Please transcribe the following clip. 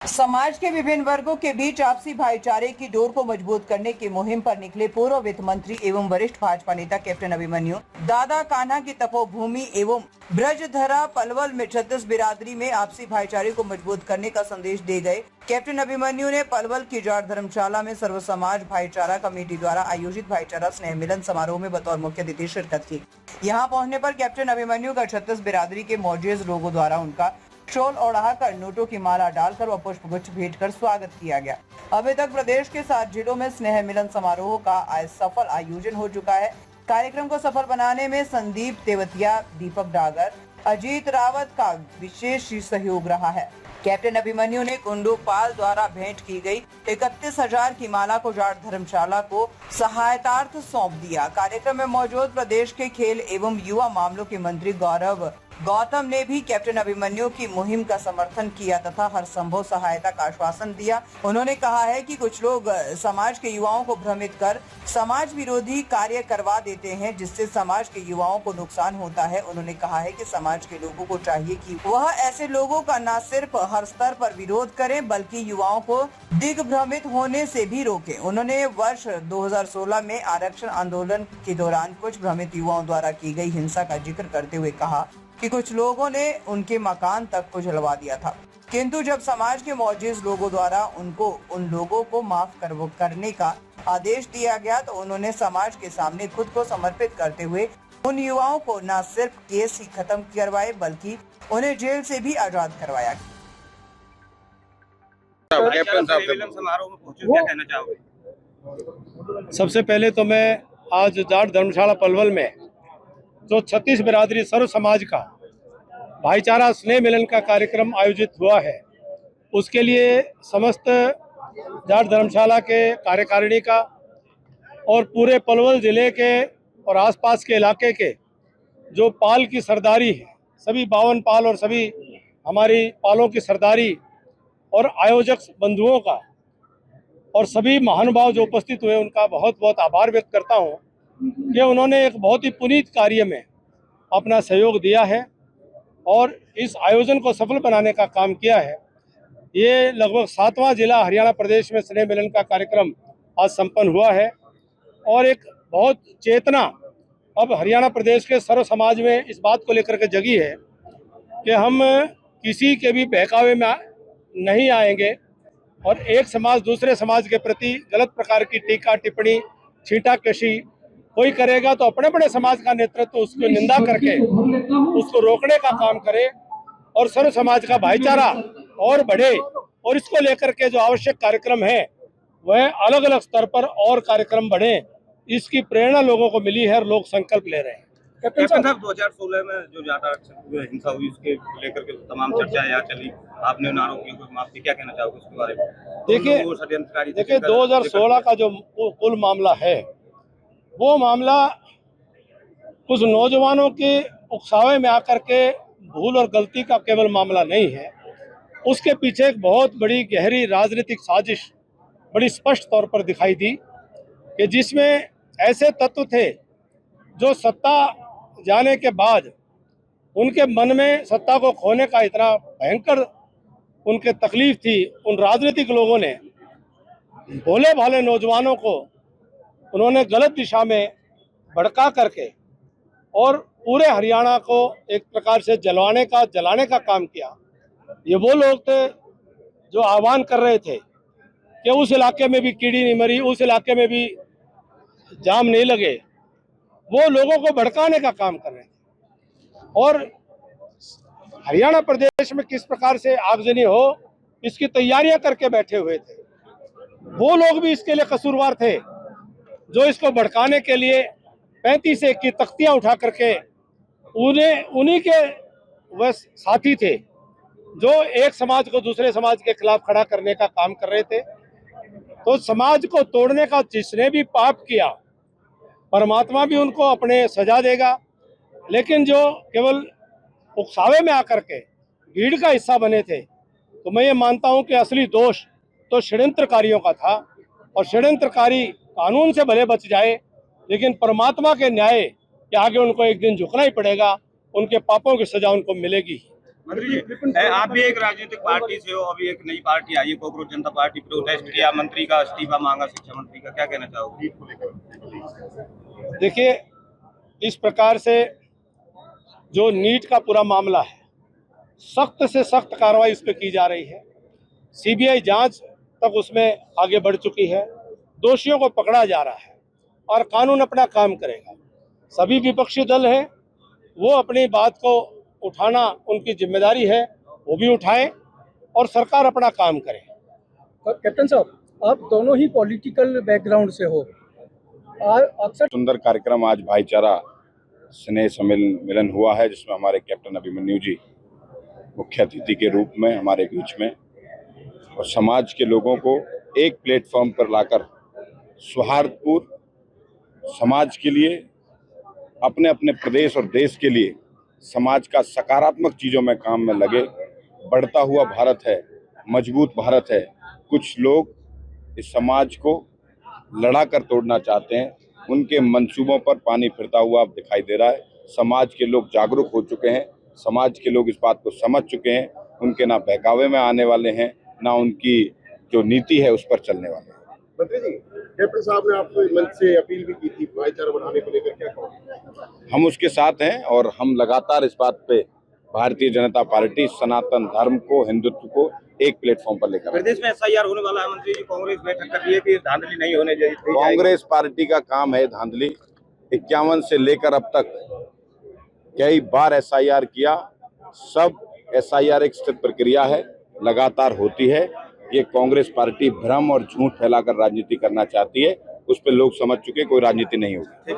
समाज के विभिन्न वर्गों के बीच आपसी भाईचारे की डोर को मजबूत करने की मुहिम पर निकले पूर्व वित्त मंत्री एवं वरिष्ठ भाजपा नेता कैप्टन अभिमन्यु दादा कान्हा की तपोभूमि एवं ब्रजधरा पलवल में छत्तीस बिरादरी में आपसी भाईचारे को मजबूत करने का संदेश दे गए। कैप्टन अभिमन्यु ने पलवल की जाट धर्मशाला में सर्व समाज भाईचारा कमेटी द्वारा आयोजित भाईचारा स्नेह मिलन समारोह में बतौर मुख्य अतिथि शिरकत की। यहाँ पहुँचने पर कैप्टन अभिमन्यु का छत्तीस बिरादरी के मौजूद लोगों द्वारा उनका शॉल ओढ़ाकर नोटों की माला डालकर व पुष्पगुच्छ भेंट कर स्वागत किया गया। अभी तक प्रदेश के 7 जिलों में स्नेह मिलन समारोह का सफल आयोजन हो चुका है। कार्यक्रम को सफल बनाने में संदीप तेवतिया, दीपक डागर, अजीत रावत का विशेष सहयोग रहा है। कैप्टन अभिमन्यु ने कुंडू पाल द्वारा भेंट की गई 31,000 की माला को जाट धर्मशाला को सहायतार्थ सौंप दिया। कार्यक्रम में मौजूद प्रदेश के खेल एवं युवा मामलों के मंत्री गौरव गौतम ने भी कैप्टन अभिमन्यु की मुहिम का समर्थन किया तथा हर संभव सहायता का आश्वासन दिया। उन्होंने कहा है कि कुछ लोग समाज के युवाओं को भ्रमित कर समाज विरोधी कार्य करवा देते हैं, जिससे समाज के युवाओं को नुकसान होता है। उन्होंने कहा है कि समाज के लोगों को चाहिए कि वह ऐसे लोगों का न सिर्फ हर स्तर पर विरोध करें बल्कि युवाओं को दिग्भ्रमित होने से भी रोके। उन्होंने वर्ष 2016 में आरक्षण आंदोलन के दौरान कुछ भ्रमित युवाओं द्वारा की गई हिंसा का जिक्र करते हुए कहा कि कुछ लोगों ने उनके मकान तक को जलवा दिया था, किंतु जब समाज के मौजूद लोगों द्वारा उन लोगों को माफ करने का आदेश दिया गया तो उन्होंने समाज के सामने खुद को समर्पित करते हुए उन युवाओं को न सिर्फ केस ही खत्म करवाए बल्कि उन्हें जेल से भी आजाद करवाया। सबसे पहले तो मैं आज जाट धर्मशाला पलवल में जो 36 बिरादरी सर्व समाज का भाईचारा स्नेह मिलन का कार्यक्रम आयोजित हुआ है, उसके लिए समस्त जाट धर्मशाला के कार्यकारिणी का और पूरे पलवल ज़िले के और आसपास के इलाके के जो पाल की सरदारी है, सभी 52 पाल और सभी हमारी पालों की सरदारी और आयोजक बंधुओं का और सभी महानुभाव जो उपस्थित हुए उनका बहुत बहुत आभार व्यक्त करता हूँ कि उन्होंने एक बहुत ही पुनीत कार्य में अपना सहयोग दिया है और इस आयोजन को सफल बनाने का काम किया है। ये लगभग 7वां जिला हरियाणा प्रदेश में स्नेह मिलन का कार्यक्रम आज संपन्न हुआ है और एक बहुत चेतना अब हरियाणा प्रदेश के सर्व समाज में इस बात को लेकर के जगी है कि हम किसी के भी बहकावे में नहीं आएंगे और एक समाज दूसरे समाज के प्रति गलत प्रकार की टीका टिप्पणी छींटाकशी कोई करेगा तो अपने बड़े समाज का नेतृत्व उसको निंदा करके उसको रोकने का काम करे और सर्व समाज का भाईचारा और बढ़े और इसको लेकर के जो आवश्यक कार्यक्रम है वह अलग अलग स्तर पर और कार्यक्रम बढ़े, इसकी प्रेरणा लोगों को मिली है और लोग संकल्प ले रहे हैं। कैप्टन साहब 2016 में जो जाट आरक्षण हिंसा हुई उसके लेकर के तमाम चर्चा यहाँ चली, आपने उन आरोपियों को माफ किया, क्या कहना चाहोगे उसके बारे में? देखिए 2016 का जो कुल मामला है वो मामला कुछ नौजवानों के उकसावे में आकर के भूल और गलती का केवल मामला नहीं है, उसके पीछे एक बहुत बड़ी गहरी राजनीतिक साजिश बड़ी स्पष्ट तौर पर दिखाई दी कि जिसमें ऐसे तत्व थे जो सत्ता जाने के बाद उनके मन में सत्ता को खोने का इतना भयंकर उनके तकलीफ थी। उन राजनीतिक लोगों ने भोले भाले नौजवानों को उन्होंने गलत दिशा में भड़का करके और पूरे हरियाणा को एक प्रकार से जलाने का काम किया। ये वो लोग थे जो आह्वान कर रहे थे कि उस इलाके में भी कीड़ी नहीं मरी, उस इलाके में भी जाम नहीं लगे, वो लोगों को भड़काने का काम कर रहे थे और हरियाणा प्रदेश में किस प्रकार से आगजनी हो इसकी तैयारियां करके बैठे हुए थे। वो लोग भी इसके लिए कसूरवार थे जो इसको भड़काने के लिए 35 की तख्तियां उठा करके उन्हीं के वह साथी थे जो एक समाज को दूसरे समाज के खिलाफ खड़ा करने का काम कर रहे थे। तो समाज को तोड़ने का जिसने भी पाप किया परमात्मा भी उनको अपने सजा देगा, लेकिन जो केवल उकसावे में आकर के भीड़ का हिस्सा बने थे तो मैं ये मानता हूं कि असली दोष तो षड्यंत्रकारियों का था और षड्यंत्रकारी कानून से भले बच जाए लेकिन परमात्मा के न्याय के आगे उनको एक दिन झुकना ही पड़ेगा, उनके पापों की सजा उनको मिलेगी। मंत्री जी, आप भी एक राजनीतिक पार्टी से हो, अभी एक नई पार्टी आई है कॉकरोच जनता पार्टी, प्रोटेस्ट किया, मंत्री का इस्तीफा मांगा, शिक्षा मंत्री का, क्या कहना चाहोगे? देखिए, इस प्रकार से जो नीट का पूरा मामला है, सख्त से सख्त कार्रवाई इस पर की जा रही है। सीबीआई जांच तक उसमें आगे बढ़ चुकी है, दोषियों को पकड़ा जा रहा है और कानून अपना काम करेगा। सभी विपक्षी दल हैं, वो अपनी बात को उठाना उनकी जिम्मेदारी है, वो भी उठाएं और सरकार अपना काम करे। कैप्टन साहब, आप दोनों ही पॉलिटिकल बैकग्राउंड से हो, अक्सर सुंदर कार्यक्रम आज भाईचारा स्नेह सम्मेलन हुआ है, जिसमें हमारे कैप्टन अभिमन्यु जी मुख्य अतिथि के रूप में हमारे बीच में, और समाज के लोगों को एक प्लेटफॉर्म पर लाकर सौहार्दपूर्ण समाज के लिए, अपने अपने प्रदेश और देश के लिए समाज का सकारात्मक चीज़ों में काम में लगे। बढ़ता हुआ भारत है, मजबूत भारत है। कुछ लोग इस समाज को लड़ा कर तोड़ना चाहते हैं, उनके मंसूबों पर पानी फिरता हुआ अब दिखाई दे रहा है। समाज के लोग जागरूक हो चुके हैं, समाज के लोग इस बात को समझ चुके हैं, उनके ना बहकावे में आने वाले हैं, ना उनकी जो नीति है उस पर चलने वाले हैं। मंत्री जी, कैप्टन साहब ने आपको मंच से अपील भी की थी भाईचारा बढ़ाने को लेकर, क्या कहोगे? हम उसके साथ हैं और हम लगातार इस बात पे भारतीय जनता पार्टी सनातन धर्म को, हिंदुत्व को एक प्लेटफॉर्म पर लेकर। प्रदेश में एसआईआर होने वाला है मंत्री जी, कांग्रेस बैठक कर रही है कि धांधली नहीं होने चाहिए। कांग्रेस पार्टी का काम है धांधली। 51 से लेकर अब तक कई बार एसआईआर किया, सब एसआईआर एक स्थिर प्रक्रिया है, लगातार होती है। ये कांग्रेस पार्टी भ्रम और झूठ फैलाकर राजनीति करना चाहती है, उस पर लोग समझ चुके, कोई राजनीति नहीं होगी।